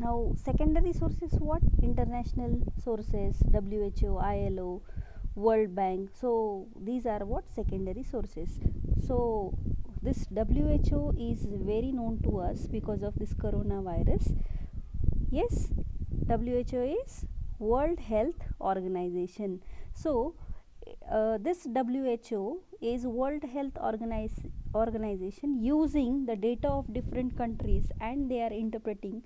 Now secondary sources, what? International sources, WHO, ILO, World Bank. So these are what? Secondary sources. So this WHO is very known to us because of this coronavirus. Yes, WHO is World Health Organization. So this WHO is World Health Organization using the data of different countries, and they are interpreting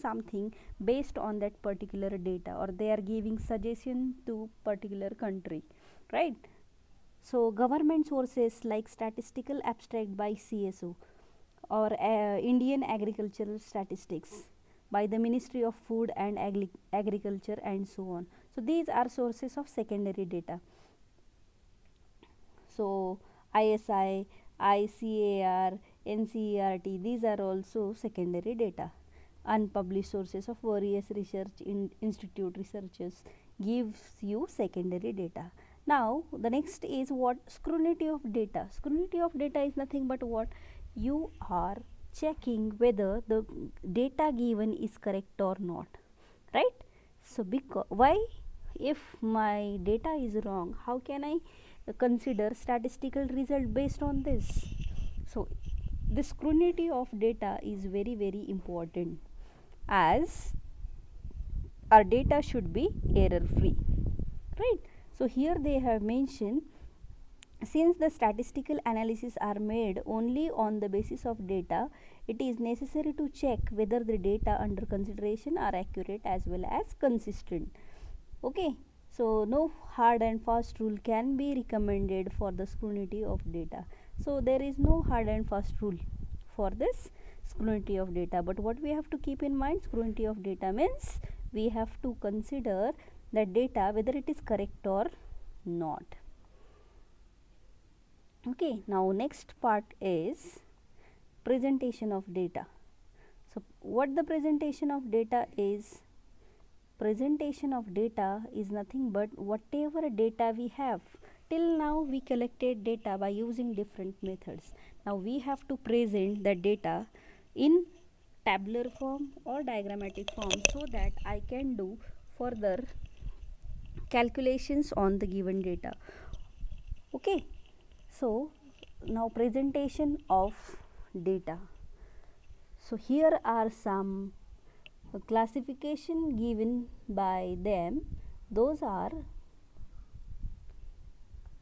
something based on that particular data, or they are giving suggestion to particular country, right? So government sources like statistical abstract by CSO, or Indian agricultural statistics by the Ministry of Food and Agriculture, and so on. So these are sources of secondary data. So ISI, ICAR, NCERT, these are also secondary data. Unpublished sources of various research institute researchers gives you secondary data. Now the next is what? Scrutiny of data. Scrutiny of data is nothing but what? You are checking whether the data given is correct or not, right? So because why? If my data is wrong, how can I consider statistical result based on this? So the scrutiny of data is very very important, as our data should be error free, right? So here they have mentioned, since the statistical analysis are made only on the basis of data, it is necessary to check whether the data under consideration are accurate as well as consistent. Okay, so no hard and fast rule can be recommended for the scrutiny of data. So there is no hard and fast rule for this scrutiny of data, but what we have to keep in mind, scrutiny of data means we have to consider that data whether it is correct or not. Okay, now next part is presentation of data. So what the presentation of data is? Presentation of data is nothing but whatever data we have. Till now we collected data by using different methods. Now we have to present the data in tabular form or diagrammatic form, so that I can do further calculations on the given data. Okay, so now presentation of data. So here are some classification given by them. Those are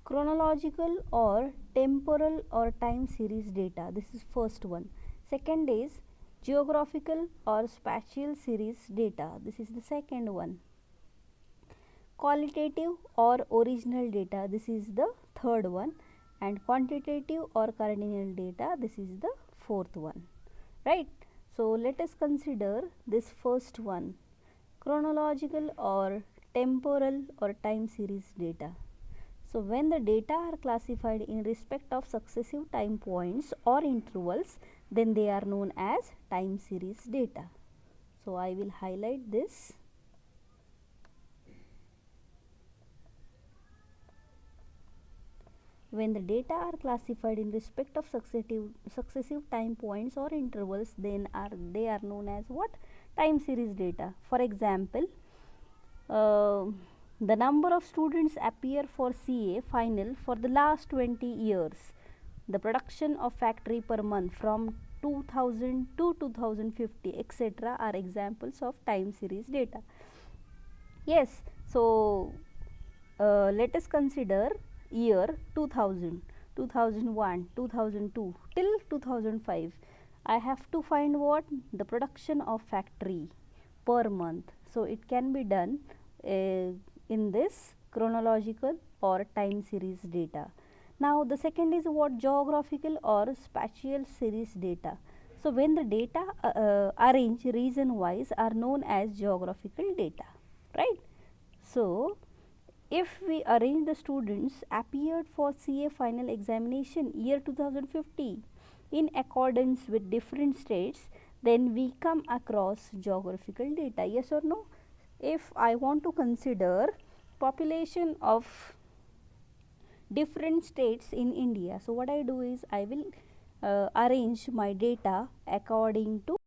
chronological or temporal or time series data. This is first one. Second is geographical or spatial series data. This is the second one. Qualitative or original data. This is the third one. And quantitative or cardinal data. This is the fourth one, right? So let us consider this first one, chronological or temporal or time series data. So when the data are classified in respect of successive time points or intervals, then they are known as time series data. So I will highlight this. When the data are classified in respect of successive time points or intervals, then they are known as what? Time series data. For example, the number of students appear for CA final for the last 20 years. The production of factory per month from 2000 to 2050, etc. are examples of time series data. Yes, so let us consider year 2000, 2001, 2002 till 2005. I have to find what? The production of factory per month. So it can be done in this chronological or time series data. Now the second is what? Geographical or spatial series data. So when the data arranged region wise are known as geographical data, right? So if we arrange the students appeared for CA final examination year 2050 in accordance with different states, then we come across geographical data. Yes or no? If I want to consider population of different states in India, so what I do is I will arrange my data according to